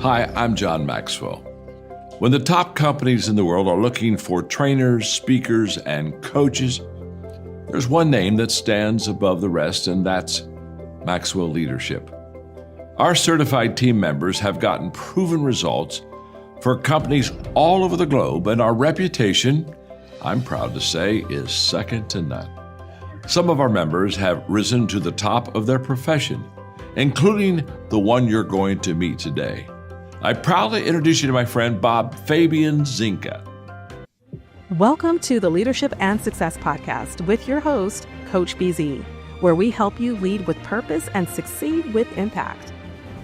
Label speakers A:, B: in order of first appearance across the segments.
A: Hi, I'm John Maxwell. When the top companies in the world are looking for trainers, speakers, and coaches, there's one name that stands above the rest, and that's Maxwell Leadership. Our certified team members have gotten proven results for companies all over the globe, and our reputation, I'm proud to say, is second to none. Some of our members have risen to the top of their profession, including the one you're going to meet today. I proudly introduce you to my friend Bob Fabian Zinka.
B: Welcome to the Leadership and Success Podcast with your host, Coach BZ, where we help you lead with purpose and succeed with impact.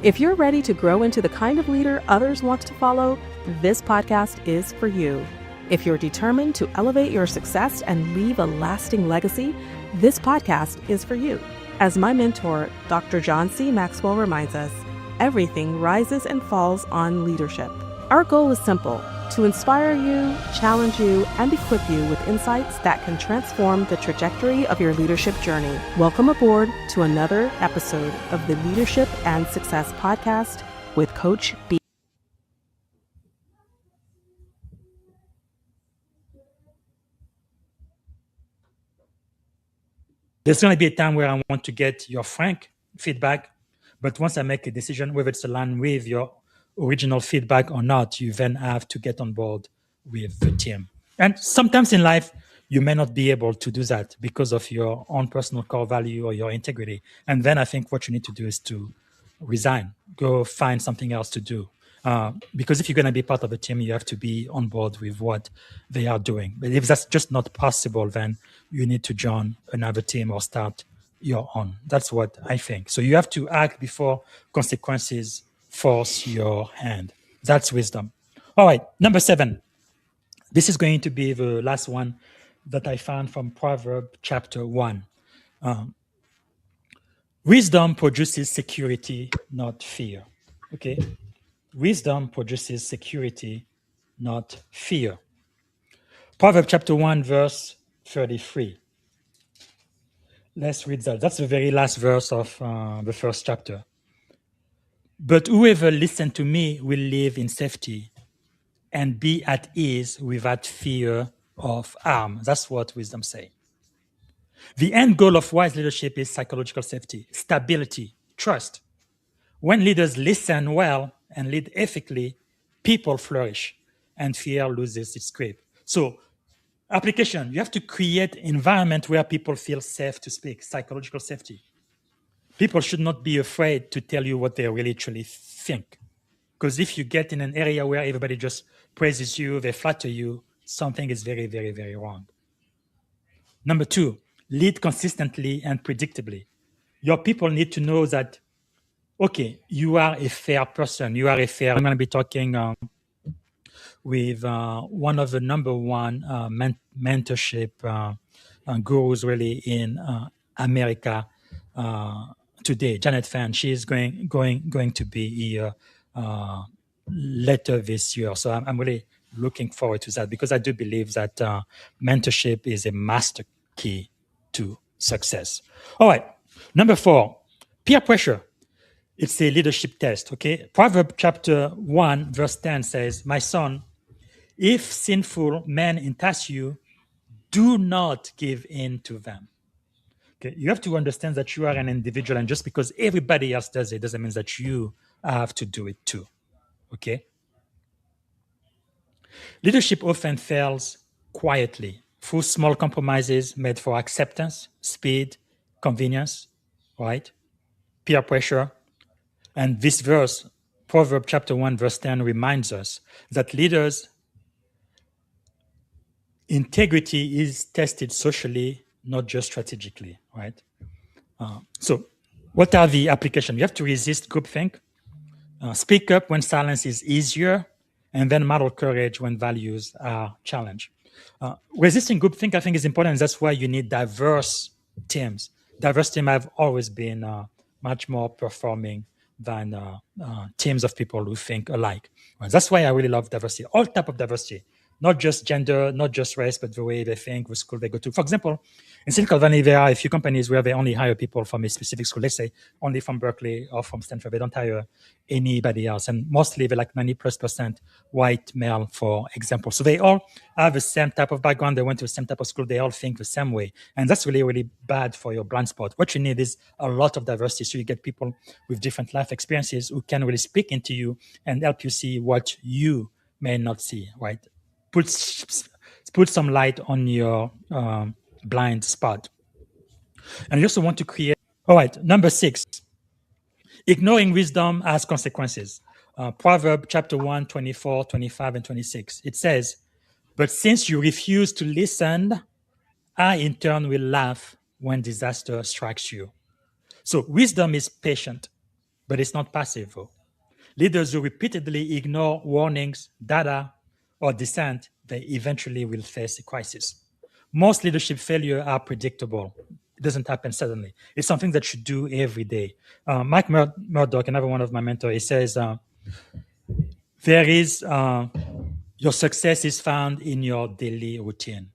B: If you're ready to grow into the kind of leader others want to follow, this podcast is for you. If you're determined to elevate your success and leave a lasting legacy, this podcast is for you. As my mentor, Dr. John C. Maxwell reminds us, everything rises and falls on leadership. Our goal is simple: to inspire you, challenge you, and equip you with insights that can transform the trajectory of your leadership journey. Welcome aboard to another episode of the Leadership and Success Podcast with Coach B.
C: There's going to be a time where I want to get your frank feedback, but once I make a decision, whether it's aligned with your original feedback or not, you then have to get on board with the team. And sometimes in life, you may not be able to do that because of your own personal core value or your integrity. And then I think what you need to do is to resign, go find something else to do. Because if you're going to be part of a team, you have to be on board with what they are doing. But if that's just not possible, then you need to join another team or start your own. That's what I think. So you have to act before consequences force your hand. That's wisdom. All right, number 7. This is going to be the last one that I found from Proverbs chapter 1. Wisdom produces security, not fear. Okay? Wisdom produces security, not fear. Proverbs chapter 1, verse 33. Let's read that. That's the very last verse of the first chapter. But whoever listens to me will live in safety and be at ease without fear of harm. That's what wisdom says. The end goal of wise leadership is psychological safety, stability, trust. When leaders listen well and lead ethically, people flourish and fear loses its grip. So, application, you have to create an environment where people feel safe to speak, psychological safety. People should not be afraid to tell you what they really truly think. Because if you get in an area where everybody just praises you, they flatter you, something is very, very, very wrong. Number 2, lead consistently and predictably. Your people need to know that, okay, you are a fair person. I'm going to be talking with one of the number one mentorship gurus really in America today, Janet Fan. She is going to be here later this year. So I'm really looking forward to that because I do believe that mentorship is a master key to success. All right, number 4, peer pressure. It's a leadership test, okay? Proverbs chapter 1, verse 10 says, "My son, if sinful men entice you, do not give in to them." Okay, you have to understand that you are an individual, and just because everybody else does it doesn't mean that you have to do it too. Okay? Leadership often fails quietly through small compromises made for acceptance, speed, convenience, right? Peer pressure. And this verse, Proverbs chapter 1, verse 10, reminds us that leaders' integrity is tested socially, not just strategically, right? So what are the applications? You have to resist groupthink, speak up when silence is easier, and then model courage when values are challenged. Resisting groupthink, I think, is important. That's why you need diverse teams. Diverse teams have always been much more performing than teams of people who think alike. That's why I really love diversity. All type of diversity, not just gender, not just race, but the way they think, the school they go to. For example, in Silicon Valley, there are a few companies where they only hire people from a specific school. Let's say only from Berkeley or from Stanford. They don't hire anybody else. And mostly they're like 90+% white male, for example. So they all have the same type of background. They went to the same type of school. They all think the same way. And that's really, really bad for your blind spot. What you need is a lot of diversity. So you get people with different life experiences who can really speak into you and help you see what you may not see, right? Put some light on your blind spot. And you also want to create. All right, number 6, ignoring wisdom has consequences. Proverbs chapter 1, 24, 25, and 26. It says, but since you refuse to listen, I in turn will laugh when disaster strikes you. So wisdom is patient, but it's not passive. Leaders who repeatedly ignore warnings, data, or dissent, they eventually will face a crisis. Most leadership failures are predictable. It doesn't happen suddenly. It's something that you do every day. Mike Murdoch, another one of my mentors, he says, your success is found in your daily routine.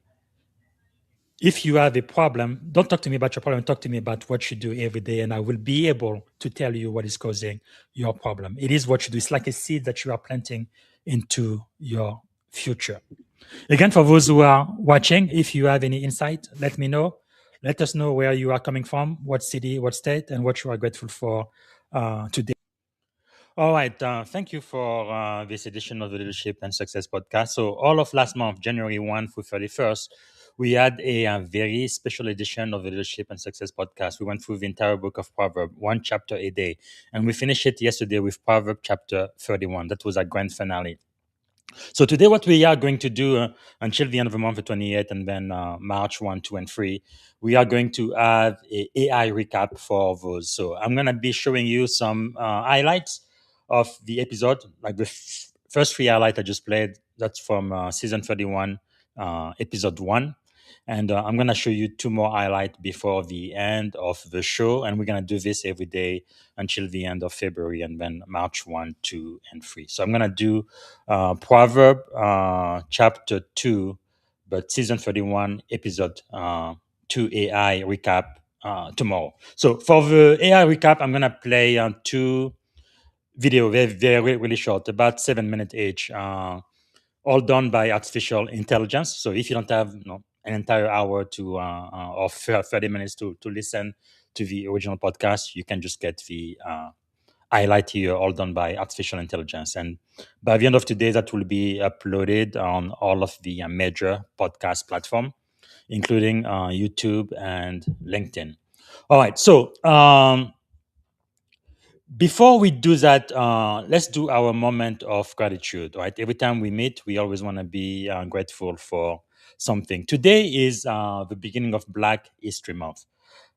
C: If you have a problem, don't talk to me about your problem. Talk to me about what you do every day, and I will be able to tell you what is causing your problem. It is what you do. It's like a seed that you are planting into your future. Again, for those who are watching, if you have any insight, let me know. Let us know where you are coming from, what city, what state, and what you are grateful for today. All right. Thank you for this edition of the Leadership and Success Podcast. So all of last month, January 1 through 31st, we had a very special edition of the Leadership and Success Podcast. We went through the entire book of Proverbs, one chapter a day. And we finished it yesterday with Proverbs chapter 31. That was our grand finale. So today what we are going to do until the end of the month, the 28th, and then March 1, 2, and 3, we are going to have an AI recap for those. So I'm going to be showing you some highlights of the episode, like the first 3 highlights I just played. That's from season 31, episode 1. And I'm going to show you 2 more highlights before the end of the show. And we're going to do this every day until the end of February and then March 1, 2, and 3. So I'm going to do Proverbs chapter 2, but season 31, episode 2 AI recap tomorrow. So for the AI recap, I'm going to play 2 videos, very, really short, about 7 minutes each, all done by artificial intelligence. So if you don't have an entire hour to or 30 minutes to listen to the original podcast, you can just get the highlight here, all done by artificial intelligence. And by the end of today, that will be uploaded on all of the major podcast platforms, including YouTube and LinkedIn. All right, so before we do that, let's do our moment of gratitude, right? Every time we meet, we always want to be grateful for something. Today is the beginning of Black History Month.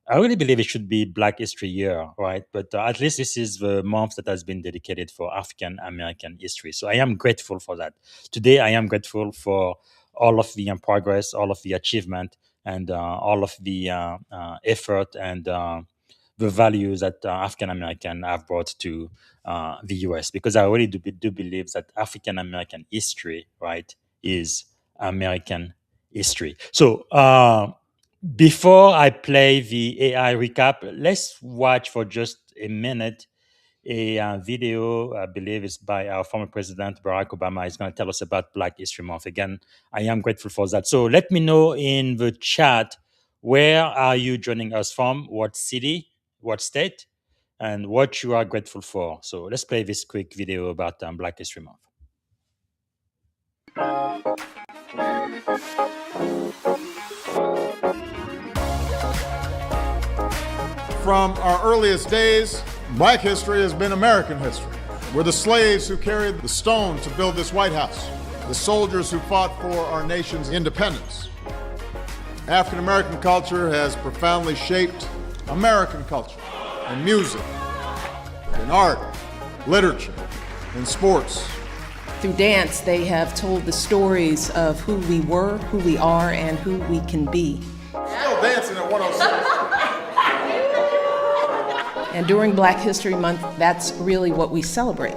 C: I really believe it should be Black History Year, right? But at least this is the month that has been dedicated for African American history. So I am grateful for that. Today, I am grateful for all of the progress, all of the achievement, and all of the effort and the values that African American have brought to the U.S. Because I really do believe that African American history, right, is American history. So before I play the AI recap, let's watch for just a minute a video. I believe it's by our former president, Barack Obama. He's going to tell us about Black History Month. Again, I am grateful for that. So let me know in the chat, where are you joining us from? What city, what state, and what you are grateful for. So let's play this quick video about Black History Month.
D: From our earliest days, Black history has been American history. We're the slaves who carried the stone to build this White House, the soldiers who fought for our nation's independence. African American culture has profoundly shaped American culture in music, in art, literature, in sports.
E: Through dance, they have told the stories of who we were, who we are, and who we can be.
D: Still dancing at 106.
E: And during Black History Month, that's really what we celebrate.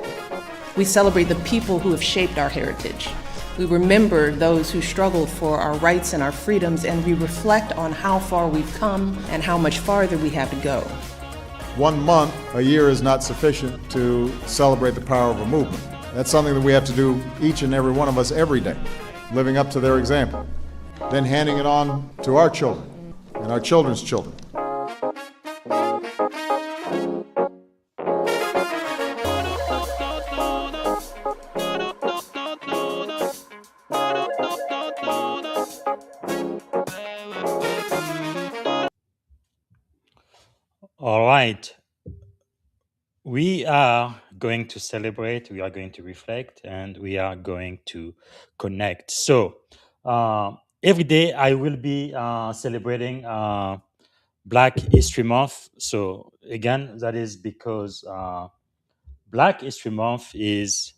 E: We celebrate the people who have shaped our heritage, We remember those who struggled for our rights and our freedoms, and we reflect on how far we've come and how much farther we have to go.
D: 1 month a year is not sufficient to celebrate the power of a movement. That's something that we have to do, each and every one of us, every day, living up to their example, then handing it on to our children and our children's children.
C: All right. We are going to celebrate, we are going to reflect, and we are going to connect. So, every day I will be celebrating Black History Month. So, again, that is because Black History Month is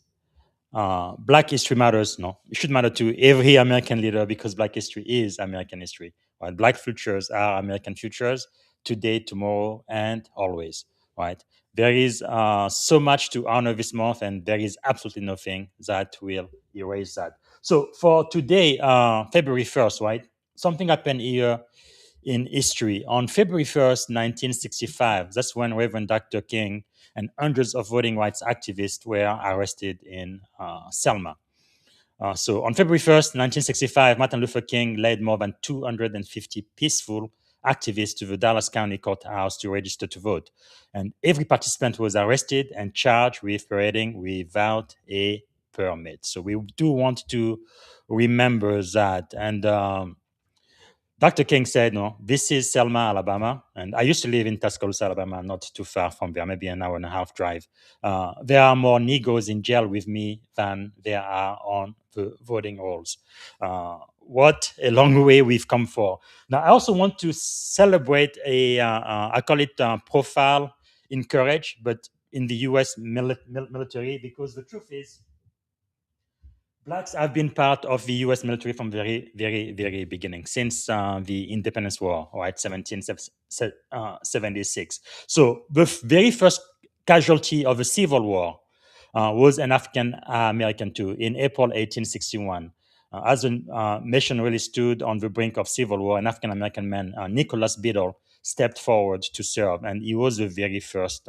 C: Black history matters. No, it should matter to every American leader because Black history is American history. Right? Black futures are American futures today, tomorrow, and always. Right? There is so much to honor this month, and there is absolutely nothing that will erase that. So for today, February 1st, right? Something happened here in history. On February 1st, 1965, that's when Reverend Dr. King and hundreds of voting rights activists were arrested in Selma. So on February 1st, 1965, Martin Luther King led more than 250 peaceful activists to the Dallas County Courthouse to register to vote. And every participant was arrested and charged with parading without a permit. So we do want to remember that. And Dr. King said, no, this is Selma, Alabama. And I used to live in Tuscaloosa, Alabama, not too far from there, maybe an hour and a half drive. There are more Negroes in jail with me than there are on the voting rolls. What a long way we've come for. Now, I also want to celebrate I call it profile in courage, but in the U.S. military, because the truth is, Blacks have been part of the U.S. military from very, very, very beginning, since the Independence War, right, 1776. So the very first casualty of the Civil War was an African American too, in April 1861. As the nation really stood on the brink of civil war, an African American man, Nicholas Biddle, stepped forward to serve, and he was the very first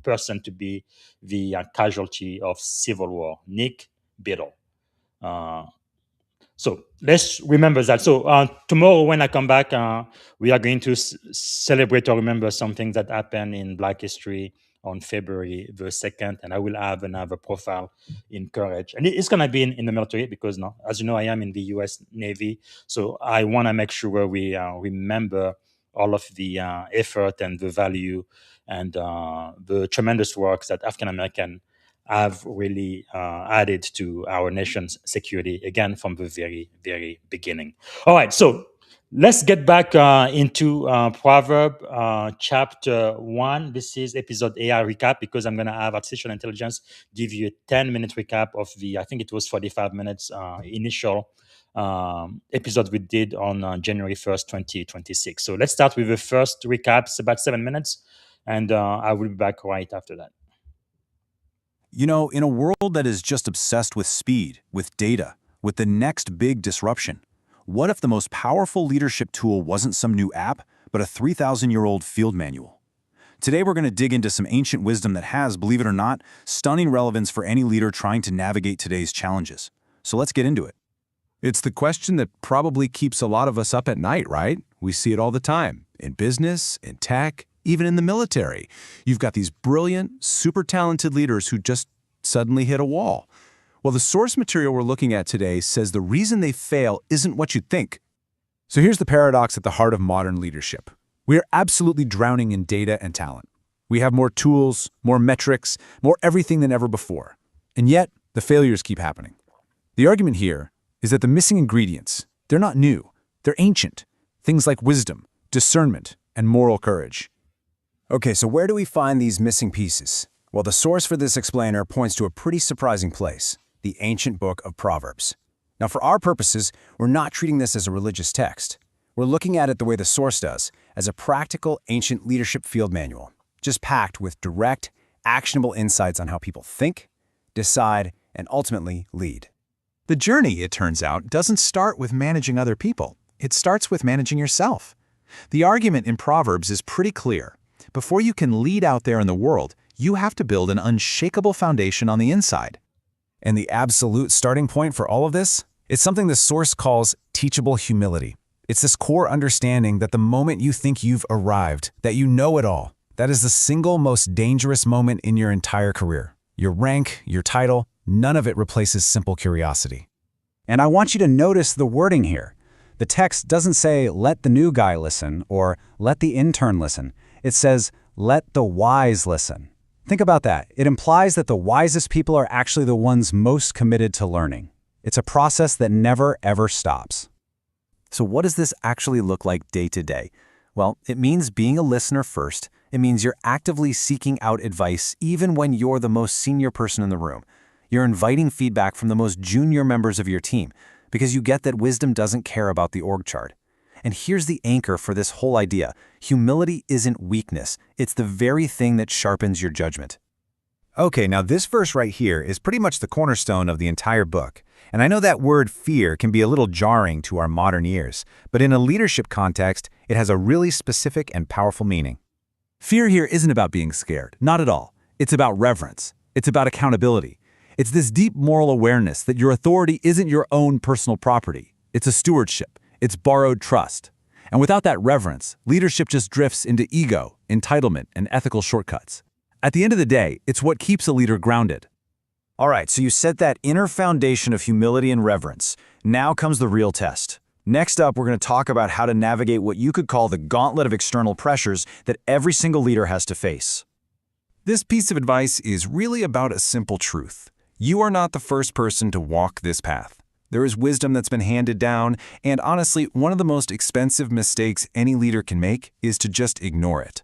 C: person to be the casualty of civil war, Nick Biddle. So let's remember that. So tomorrow when I come back, we are going to celebrate or remember something that happened in Black history on February the 2nd, and I will have another profile in courage. And it's going to be in the military because, no, as you know, I am in the U.S. Navy, so I want to make sure we remember all of the effort and the value and the tremendous work that African American have really added to our nation's security, again, from the very, very beginning. All right, so let's get back into Proverbs chapter 1. This is episode AI recap because I'm going to have artificial intelligence give you a 10-minute recap of the, I think it was 45 minutes initial episode we did on January 1st, 2026. So let's start with the first recap. It's about 7 minutes, and I will be back right after that.
F: You know, in a world that is just obsessed with speed, with data, with the next big disruption, what if the most powerful leadership tool wasn't some new app, but a 3,000-year-old field manual? Today we're going to dig into some ancient wisdom that has, believe it or not, stunning relevance for any leader trying to navigate today's challenges. So let's get into it.
G: It's the question that probably keeps a lot of us up at night, right? We see it all the time, in business, in tech, even in the military. You've got these brilliant, super talented leaders who just suddenly hit a wall. Well, the source material we're looking at today says the reason they fail isn't what you'd think. So here's the paradox at the heart of modern leadership. We are absolutely drowning in data and talent. We have more tools, more metrics, more everything than ever before. And yet, the failures keep happening. The argument here is that the missing ingredients, they're not new, they're ancient. Things like wisdom, discernment, and moral courage.
H: Okay, so where do we find these missing pieces? Well, the source for this explainer points to a pretty surprising place, the ancient book of Proverbs. Now, for our purposes, we're not treating this as a religious text. We're looking at it the way the source does, as a practical ancient leadership field manual, just packed with direct, actionable insights on how people think, decide, and ultimately lead.
F: The journey, it turns out, doesn't start with managing other people. It starts with managing yourself. The argument in Proverbs is pretty clear. Before you can lead out there in the world, you have to build an unshakable foundation on the inside.
H: And the absolute starting point for all of this? It's something the source calls teachable humility. It's this core understanding that the moment you think you've arrived, that you know it all, that is the single most dangerous moment in your entire career. Your rank, your title, none of it replaces simple curiosity. And I want you to notice the wording here. The text doesn't say, let the new guy listen, or let the intern listen. It says, let the wise listen. Think about that. It implies that the wisest people are actually the ones most committed to learning. It's a process that never, ever stops.
F: So what does this actually look like day to day? Well, it means being a listener first. It means you're actively seeking out advice even when you're the most senior person in the room. You're inviting feedback from the most junior members of your team because you get that wisdom doesn't care about the org chart. And here's the anchor for this whole idea. Humility isn't weakness. It's the very thing that sharpens your judgment.
H: Okay, now this verse right here is pretty much the cornerstone of the entire book. And I know that word fear can be a little jarring to our modern ears, but in a leadership context, it has a really specific and powerful meaning.
F: Fear here isn't about being scared, not at all. It's about reverence. It's about accountability. It's this deep moral awareness that your authority isn't your own personal property. It's a stewardship. It's borrowed trust. And without that reverence, leadership just drifts into ego, entitlement, and ethical shortcuts. At the end of the day, it's what keeps a leader grounded.
H: All right, so you set that inner foundation of humility and reverence. Now comes the real test. Next up, we're going to talk about how to navigate what you could call the gauntlet of external pressures that every single leader has to face.
F: This piece of advice is really about a simple truth. You are not the first person to walk this path. There is wisdom that's been handed down, and honestly, one of the most expensive mistakes any leader can make is to just ignore it.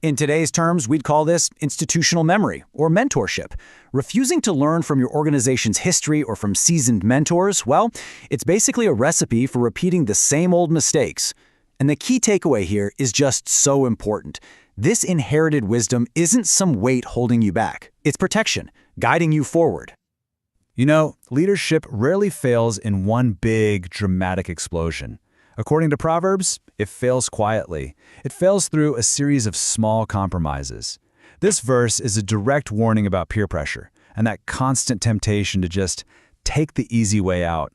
H: In today's terms, we'd call this institutional memory or mentorship. Refusing to learn from your organization's history or from seasoned mentors, well, it's basically a recipe for repeating the same old mistakes. And the key takeaway here is just so important. This inherited wisdom isn't some weight holding you back. It's protection, guiding you forward.
F: You know, leadership rarely fails in one big, dramatic explosion. According to Proverbs, it fails quietly. It fails through a series of small compromises. This verse is a direct warning about peer pressure and that constant temptation to just take the easy way out.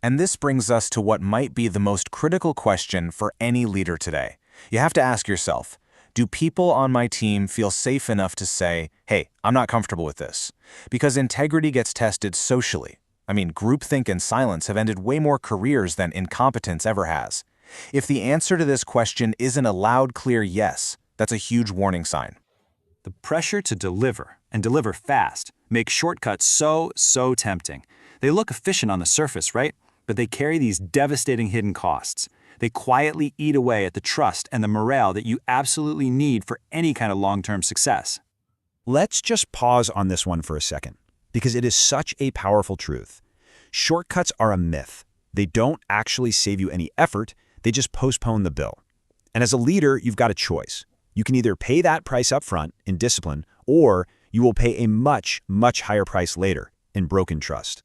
I: And this brings us to what might be the most critical question for any leader today. You have to ask yourself, do people on my team feel safe enough to say, hey, I'm not comfortable with this? Because integrity gets tested socially. I mean, groupthink and silence have ended way more careers than incompetence ever has. If the answer to this question isn't a loud, clear yes, that's a huge warning sign.
F: The pressure to deliver, and deliver fast, makes shortcuts so tempting. They look efficient on the surface, right? But they carry these devastating hidden costs. They quietly eat away at the trust and the morale that you absolutely need for any kind of long-term success.
H: Let's just pause on this one for a second, because it is such a powerful truth. Shortcuts are a myth. They don't actually save you any effort, they just postpone the bill. And as a leader, you've got a choice. You can either pay that price up front in discipline, or you will pay a much higher price later in broken trust.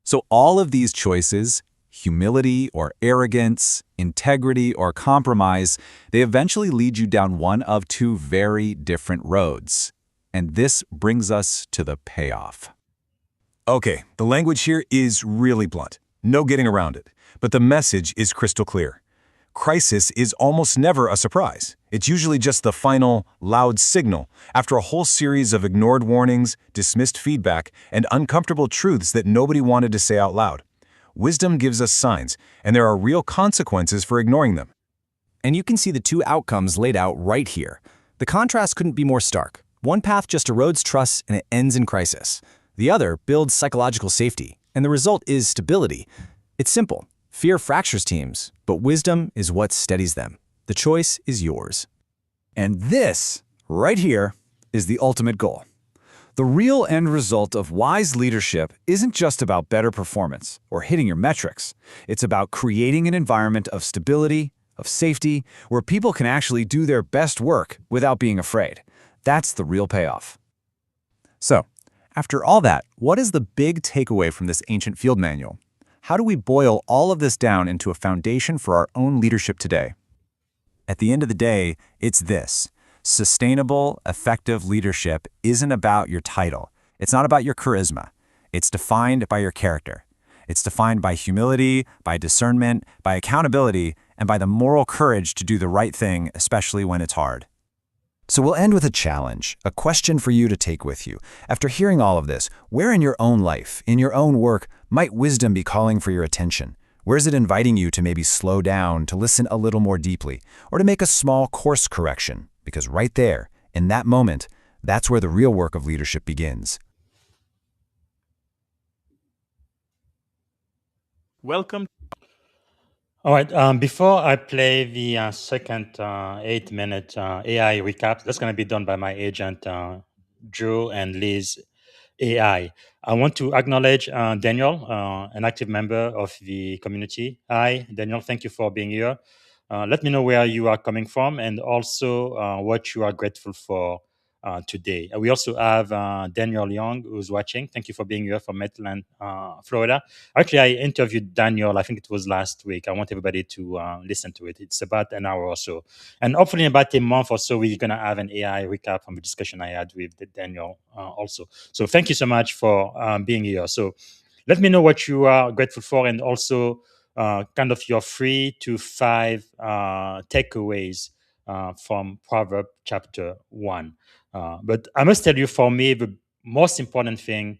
F: So all of these choices, humility or arrogance, integrity or compromise, they eventually lead you down one of two very different roads. And this brings us to the payoff.
G: Okay, the language here is really blunt. No getting around it. But the message is crystal clear. Crisis is almost never a surprise. It's usually just the final, loud signal after a whole series of ignored warnings, dismissed feedback, and uncomfortable truths that nobody wanted to say out loud. Wisdom gives us signs, and there are real consequences for ignoring them.
H: And you can see the two outcomes laid out right here. The contrast couldn't be more stark. One path just erodes trust and it ends in crisis. The other builds psychological safety, and the result is stability. It's simple. Fear fractures teams, but wisdom is what steadies them. The choice is yours. And this, right here, is the ultimate goal. The real end result of wise leadership isn't just about better performance or hitting your metrics. It's about creating an environment of stability, of safety, where people can actually do their best work without being afraid. That's the real payoff. So,
F: After all that, what is the big takeaway from this ancient field manual? How do we boil all of this down into a foundation for our own leadership today? At the end of the day, it's this. Sustainable, effective leadership isn't about your title. It's not about your charisma. It's defined by your character. It's defined by humility, by discernment, by accountability, and by the moral courage to do the right thing, especially when it's hard. So we'll end with a challenge, a question for you to take with you. After hearing all of this, where in your own life, in your own work, might wisdom be calling for your attention? Where is it inviting you to maybe slow down, to listen a little more deeply, or to make a small course correction? Because right there, in that moment, that's where the real work of leadership begins.
J: Welcome.
C: All right. Before I play the second 8-minute AI recap, that's going to be done by my agent, Drew and Liz AI. I want to acknowledge Daniel, an active member of the community. Hi, Daniel. Thank you for being here. Let me know where you are coming from and also what you are grateful for today. We also have Daniel Young, who's watching. Thank you for being here from Maitland, Florida. Actually, I interviewed Daniel, I think it was last week. I want everybody to listen to it. It's about an hour or so. And hopefully in about a month or so, we're going to have an AI recap from the discussion I had with Daniel also. So thank you so much for being here. So let me know what you are grateful for and also kind of your 3 to 5 takeaways from Proverbs chapter 1. But I must tell you, for me, the most important thing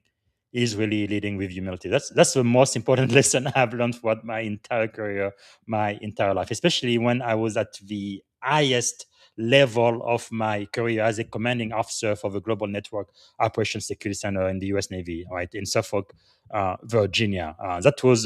C: is really leading with humility. That's the most important lesson I've learned throughout my entire career, my entire life, especially when I was at the highest level of my career as a commanding officer for the Global Network Operations Security Center in the U.S. Navy, right, in Suffolk, Virginia. That was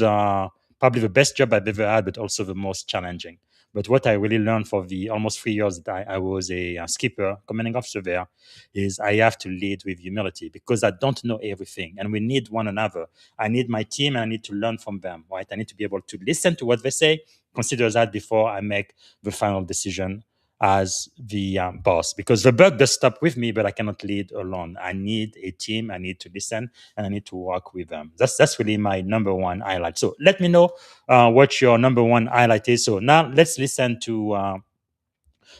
C: probably the best job I've ever had, but also the most challenging. But what I really learned for the almost 3 years that I was a skipper, commanding officer there, is I have to lead with humility because I don't know everything and we need one another. I need my team and I need to learn from them, right? I need to be able to listen to what they say, consider that before I make the final decision as the boss, because the buck does stop with me, but I cannot lead alone. I need a team. I need to listen and I need to work with them. That's really my number one highlight. So let me know what your number one highlight is. So now let's listen to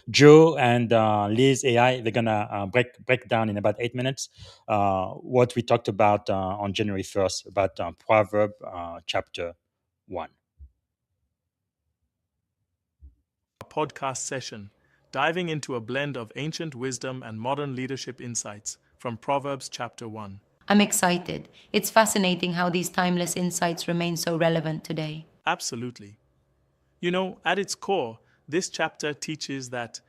C: Joe and Liz AI. They're gonna break down in about 8 minutes what we talked about on January 1st about Proverbs chapter 1.
J: Podcast session, diving into a blend of ancient wisdom and modern leadership insights from Proverbs chapter 1.
K: I'm excited. It's fascinating how these timeless insights remain so relevant today.
J: Absolutely. You know, at its core, this chapter teaches that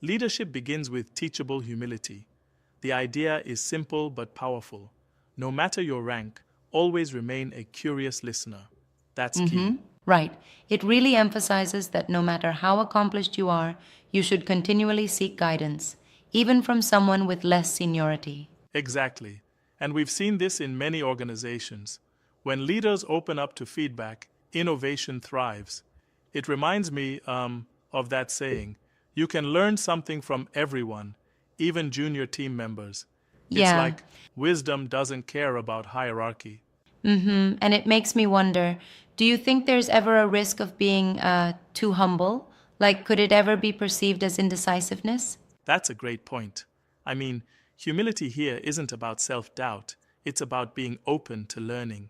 J: leadership begins with teachable humility. The idea is simple but powerful. No matter your rank, always remain a curious listener. That's key.
K: Right. It really emphasizes that no matter how accomplished you are, you should continually seek guidance, even from someone with less seniority.
J: Exactly. And we've seen this in many organizations. When leaders open up to feedback, innovation thrives. It reminds me of that saying, you can learn something from everyone, even junior team members. It's
K: Yeah.
J: like wisdom doesn't care about hierarchy.
K: And it makes me wonder, do you think there's ever a risk of being too humble? Like, could it ever be perceived as indecisiveness?
J: That's a great point. I mean, humility here isn't about self-doubt. It's about being open to learning.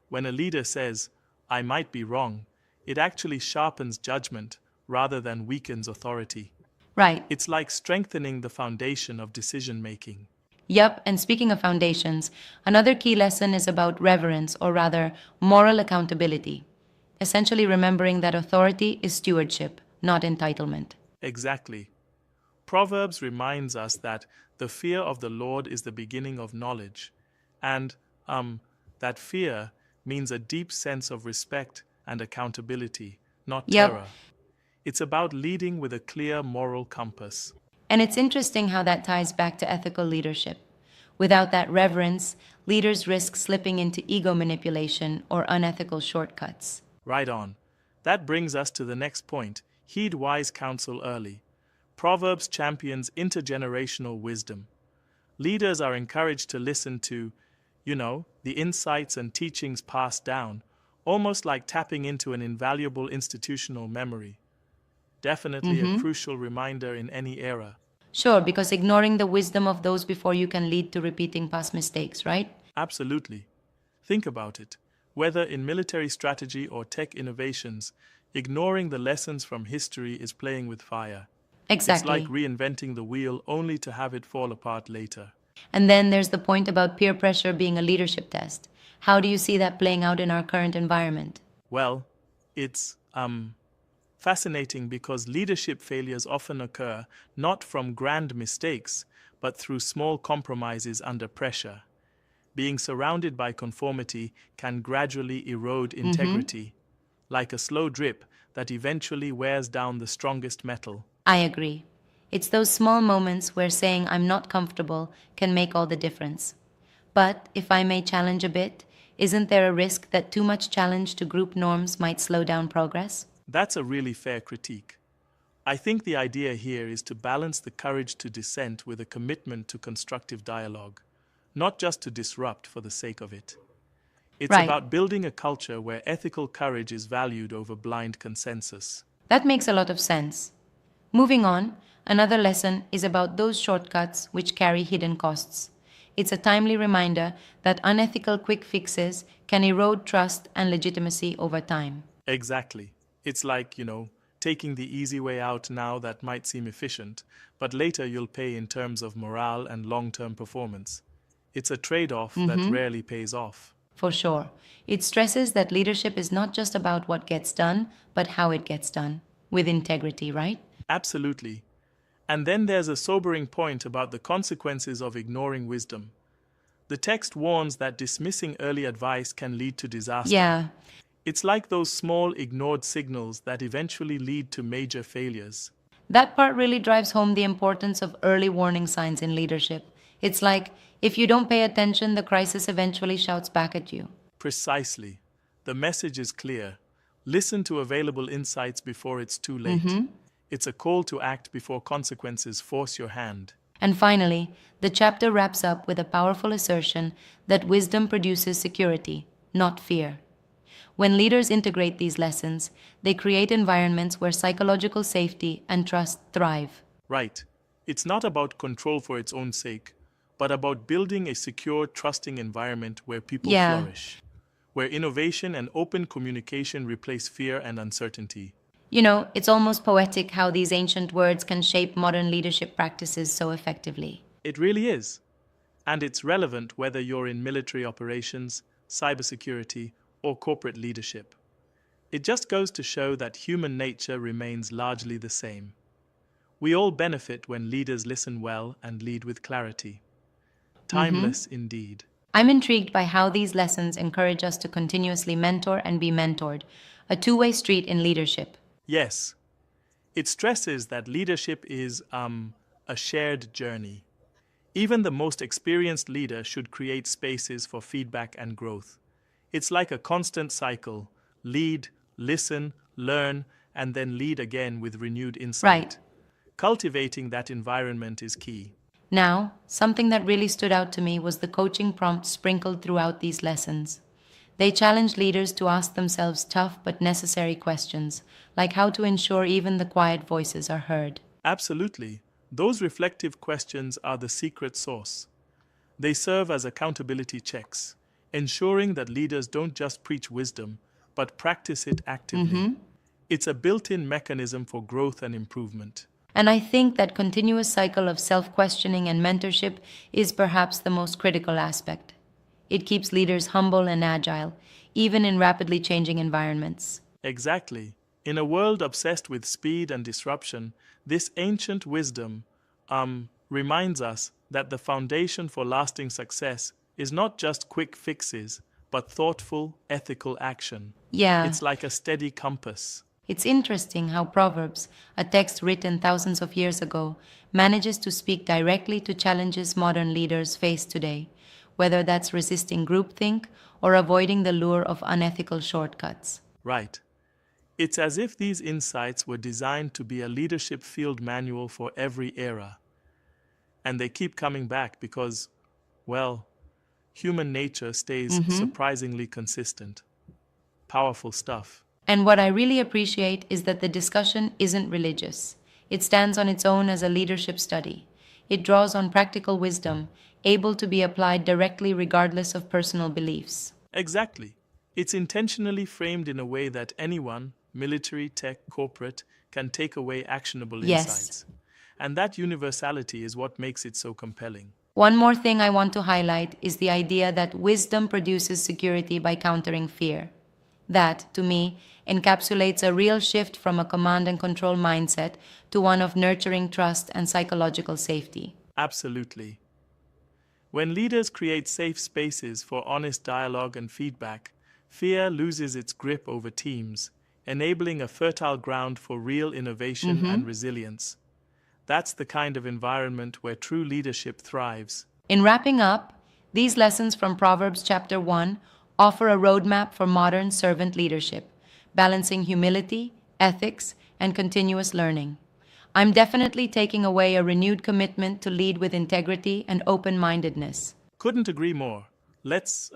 J: When a leader says, I might be wrong, it actually sharpens judgment rather than weakens authority.
K: Right.
J: It's like strengthening the foundation of decision-making.
K: Yep, and speaking of foundations, another key lesson is about reverence, or rather, moral accountability. Essentially remembering that authority is stewardship, not entitlement.
J: Exactly. Proverbs reminds us that the fear of the Lord is the beginning of knowledge, and that fear means a deep sense of respect and accountability, not
K: Yep.
J: terror. It's about leading with a clear moral compass.
K: And it's interesting how that ties back to ethical leadership. Without that reverence, leaders risk slipping into ego manipulation or unethical shortcuts.
J: Right on. That brings us to the next point. Heed wise counsel early. Proverbs champions intergenerational wisdom. Leaders are encouraged to listen to, the insights and teachings passed down, almost like tapping into an invaluable institutional memory. Definitely a crucial reminder in any era.
K: Sure, because ignoring the wisdom of those before you can lead to repeating past mistakes, right?
J: Absolutely. Think about it. Whether in military strategy or tech innovations, ignoring the lessons from history is playing with fire.
K: Exactly.
J: It's like reinventing the wheel only to have it fall apart later.
K: And then there's the point about peer pressure being a leadership test. How do you see that playing out in our current environment?
J: Well, it's fascinating because leadership failures often occur not from grand mistakes, but through small compromises under pressure. Being surrounded by conformity can gradually erode integrity, like a slow drip that eventually wears down the strongest metal.
K: I agree. It's those small moments where saying I'm not comfortable can make all the difference. But if I may challenge a bit, isn't there a risk that too much challenge to group norms might slow down progress?
J: That's a really fair critique. I think the idea here is to balance the courage to dissent with a commitment to constructive dialogue, not just to disrupt for the sake of it. It's
K: Right.
J: about building a culture where ethical courage is valued over blind consensus.
K: That makes a lot of sense. Moving on, another lesson is about those shortcuts which carry hidden costs. It's a timely reminder that unethical quick fixes can erode trust and legitimacy over time.
J: Exactly. It's like, taking the easy way out now that might seem efficient, but later you'll pay in terms of morale and long-term performance. It's a trade-off that rarely pays off.
K: For sure. It stresses that leadership is not just about what gets done, but how it gets done, with integrity, right?
J: Absolutely. And then there's a sobering point about the consequences of ignoring wisdom. The text warns that dismissing early advice can lead to disaster.
K: Yeah.
J: It's like those small ignored signals that eventually lead to major failures.
K: That part really drives home the importance of early warning signs in leadership. It's like, if you don't pay attention, the crisis eventually shouts back at you.
J: Precisely. The message is clear. Listen to available insights before it's too late. It's a call to act before consequences force your hand.
K: And finally, the chapter wraps up with a powerful assertion that wisdom produces security, not fear. When leaders integrate these lessons, they create environments where psychological safety and trust thrive.
J: Right. It's not about control for its own sake, but about building a secure, trusting environment where people flourish, where innovation and open communication replace fear and uncertainty.
K: It's almost poetic how these ancient words can shape modern leadership practices so effectively.
J: It really is. And it's relevant whether you're in military operations, cybersecurity, or corporate leadership. It just goes to show that human nature remains largely the same. We all benefit when leaders listen well and lead with clarity. Timeless indeed.
K: I'm intrigued by how these lessons encourage us to continuously mentor and be mentored, a two-way street in leadership.
J: Yes. It stresses that leadership is a shared journey. Even the most experienced leader should create spaces for feedback and growth. It's like a constant cycle: lead, listen, learn, and then lead again with renewed insight.
K: Right.
J: Cultivating that environment is key.
K: Now, something that really stood out to me was the coaching prompts sprinkled throughout these lessons. They challenge leaders to ask themselves tough but necessary questions, like how to ensure even the quiet voices are heard.
J: Absolutely. Those reflective questions are the secret sauce. They serve as accountability checks, ensuring that leaders don't just preach wisdom, but practice it actively. It's a built-in mechanism for growth and improvement.
K: And I think that continuous cycle of self-questioning and mentorship is perhaps the most critical aspect. It keeps leaders humble and agile, even in rapidly changing environments.
J: Exactly. In a world obsessed with speed and disruption, this ancient wisdom reminds us that the foundation for lasting success is not just quick fixes, but thoughtful, ethical action.
K: Yeah.
J: It's like a steady compass.
K: It's interesting how Proverbs, a text written thousands of years ago, manages to speak directly to challenges modern leaders face today, whether that's resisting groupthink or avoiding the lure of unethical shortcuts.
J: Right. It's as if these insights were designed to be a leadership field manual for every era. And they keep coming back because, well, human nature stays surprisingly consistent. Powerful stuff.
K: And what I really appreciate is that the discussion isn't religious. It stands on its own as a leadership study. It draws on practical wisdom, able to be applied directly regardless of personal beliefs.
J: Exactly. It's intentionally framed in a way that anyone, military, tech, corporate, can take away actionable
K: Yes.
J: insights. And that universality is what makes it so compelling.
K: One more thing I want to highlight is the idea that wisdom produces security by countering fear. That, to me, encapsulates a real shift from a command and control mindset to one of nurturing trust and psychological safety.
J: Absolutely. When leaders create safe spaces for honest dialogue and feedback, fear loses its grip over teams, enabling a fertile ground for real innovation and resilience. That's the kind of environment where true leadership thrives.
K: In wrapping up, these lessons from Proverbs chapter 1 offer a roadmap for modern servant leadership, balancing humility, ethics, and continuous learning. I'm definitely taking away a renewed commitment to lead with integrity and open-mindedness.
J: Couldn't agree more. Let's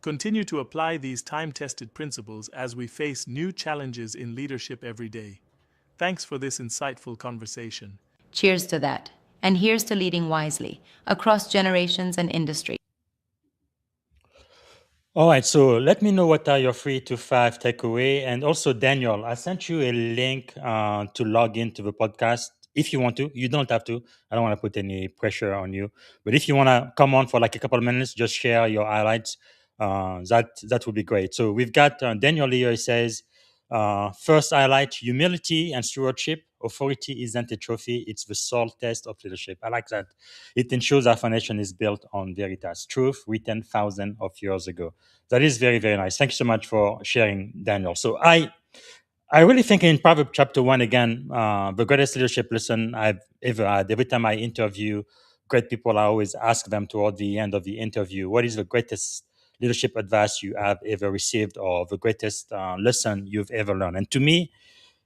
J: continue to apply these time-tested principles as we face new challenges in leadership every day. Thanks for this insightful conversation.
K: Cheers to that. And here's to leading wisely, across generations and industries.
C: All right, so let me know what are your 3 to 5 takeaway. And also, Daniel, I sent you a link to log into the podcast if you want to. You don't have to. I don't want to put any pressure on you. But if you want to come on for like a couple of minutes, just share your highlights. That would be great. So we've got Daniel here. He says, first highlight, humility and stewardship. Authority isn't a trophy, it's the soul test of leadership. I like that. It ensures our foundation is built on veritas, truth written thousands of years ago. That is very, very nice. Thank you so much for sharing, Daniel. So I really think in Proverbs chapter 1, again, the greatest leadership lesson I've ever had. Every time I interview great people, I always ask them toward the end of the interview, what is the greatest leadership advice you have ever received, or the greatest lesson you've ever learned? And to me,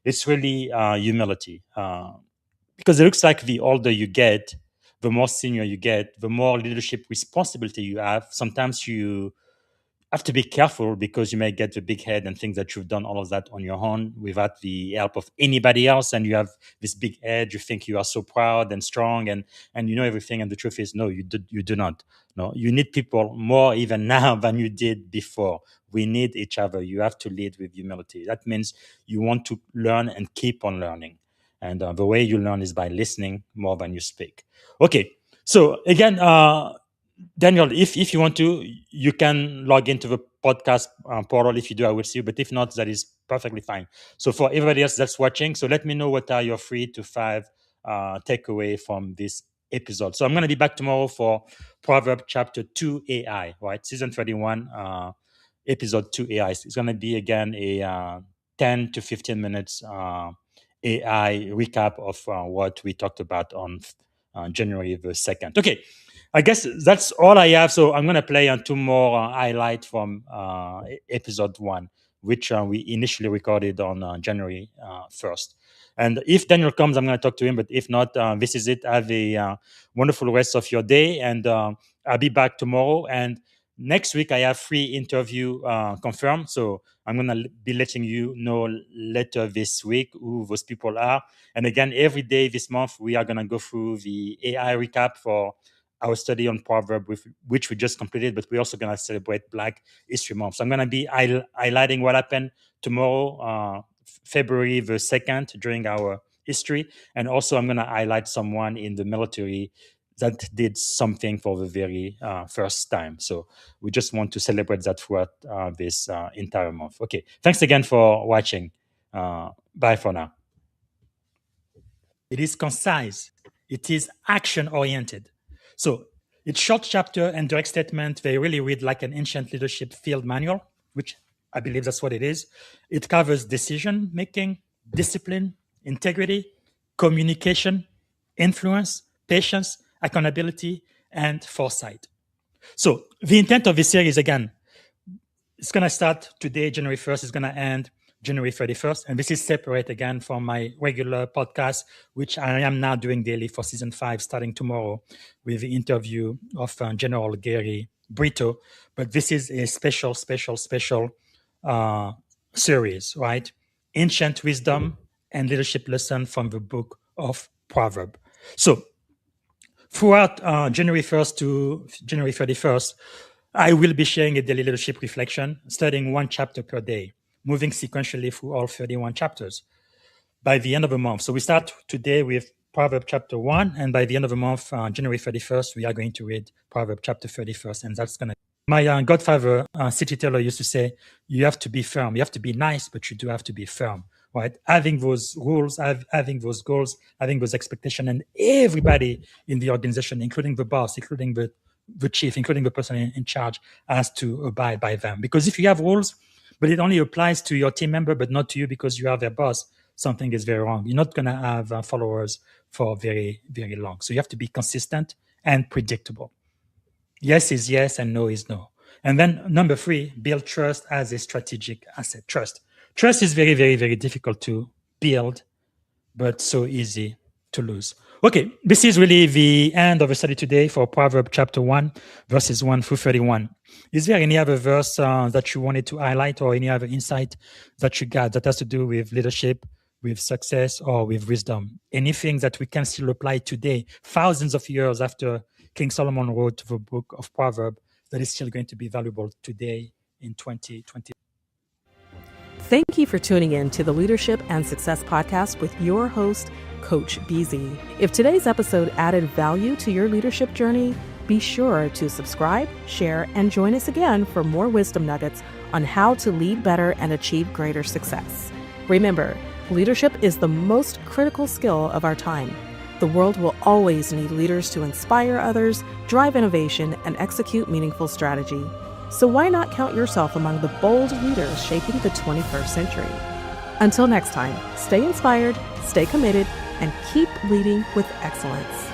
C: it's really humility. Because it looks like the older you get, the more senior you get, the more leadership responsibility you have. Sometimes you have to be careful because you may get the big head and think that you've done all of that on your own without the help of anybody else. And you have this big head. You think you are so proud and strong and you know everything. And the truth is, no, you do not. No, you need people more even now than you did before. We need each other. You have to lead with humility. That means you want to learn and keep on learning. And the way you learn is by listening more than you speak. Okay. So again, Daniel, if you want to, you can log into the podcast portal. If you do, I will see you. But if not, that is perfectly fine. So for everybody else that's watching, so let me know what are your 3 to 5 takeaway from this episode. So I'm going to be back tomorrow for Proverbs chapter 2 AI, right? Season 31, episode 2 AI. It's going to be again a 10 to 15 minutes AI recap of what we talked about on January the 2nd. Okay. I guess that's all I have. So I'm going to play on 2 more highlights from episode 1, which we initially recorded on January 1st. And if Daniel comes, I'm going to talk to him. But if not, this is it. Have a wonderful rest of your day. And I'll be back tomorrow. And next week, I have 3 interview confirmed. So I'm going to be letting you know later this week who those people are. And again, every day this month, we are going to go through the AI recap for our study on Proverbs, which we just completed, but we're also going to celebrate Black History Month. So I'm going to be highlighting what happened tomorrow, February the 2nd, during our history. And also I'm going to highlight someone in the military that did something for the very first time. So we just want to celebrate that throughout this entire month. Okay, thanks again for watching. Bye for now. It is concise. It is action-oriented. So it's short chapter and direct statement. They really read like an ancient leadership field manual, which I believe that's what it is. It covers decision making, discipline, integrity, communication, influence, patience, accountability, and foresight. So the intent of this series, again, it's going to start today, January 1st. It's going to end January 31st. And this is separate again from my regular podcast, which I am now doing daily for season 5, starting tomorrow with the interview of General Gary Brito. But this is a special series, right? Ancient wisdom and leadership lesson from the book of Proverbs. So throughout January 1st to January 31st, I will be sharing a daily leadership reflection, studying one chapter per day, moving sequentially through all 31 chapters by the end of the month. So we start today with Proverbs chapter 1, and by the end of the month, January 31st, we are going to read Proverbs chapter 31st, and that's going to... My godfather, C.T. Taylor, used to say, you have to be firm. You have to be nice, but you do have to be firm, right? Having those rules, having those goals, having those expectations, and everybody in the organization, including the boss, including the chief, including the person in charge, has to abide by them. Because if you have rules, but it only applies to your team member, but not to you because you are their boss, something is very wrong. You're not going to have followers for very, very long. So you have to be consistent and predictable. Yes is yes and no is no. And then number 3, build trust as a strategic asset. Trust. Trust is very, very, very difficult to build, but so easy to lose. Okay, this is really the end of the study today for Proverbs chapter 1, verses 1 through 31. Is there any other verse that you wanted to highlight or any other insight that you got that has to do with leadership, with success, or with wisdom? Anything that we can still apply today, thousands of years after King Solomon wrote the book of Proverbs, that is still going to be valuable today in 2020.
B: Thank you for tuning in to the Leadership and Success Podcast with your host, Coach BZ. If today's episode added value to your leadership journey, be sure to subscribe, share, and join us again for more wisdom nuggets on how to lead better and achieve greater success. Remember, leadership is the most critical skill of our time. The world will always need leaders to inspire others, drive innovation, and execute meaningful strategy. So why not count yourself among the bold leaders shaping the 21st century? Until next time, stay inspired, stay committed, and keep leading with excellence.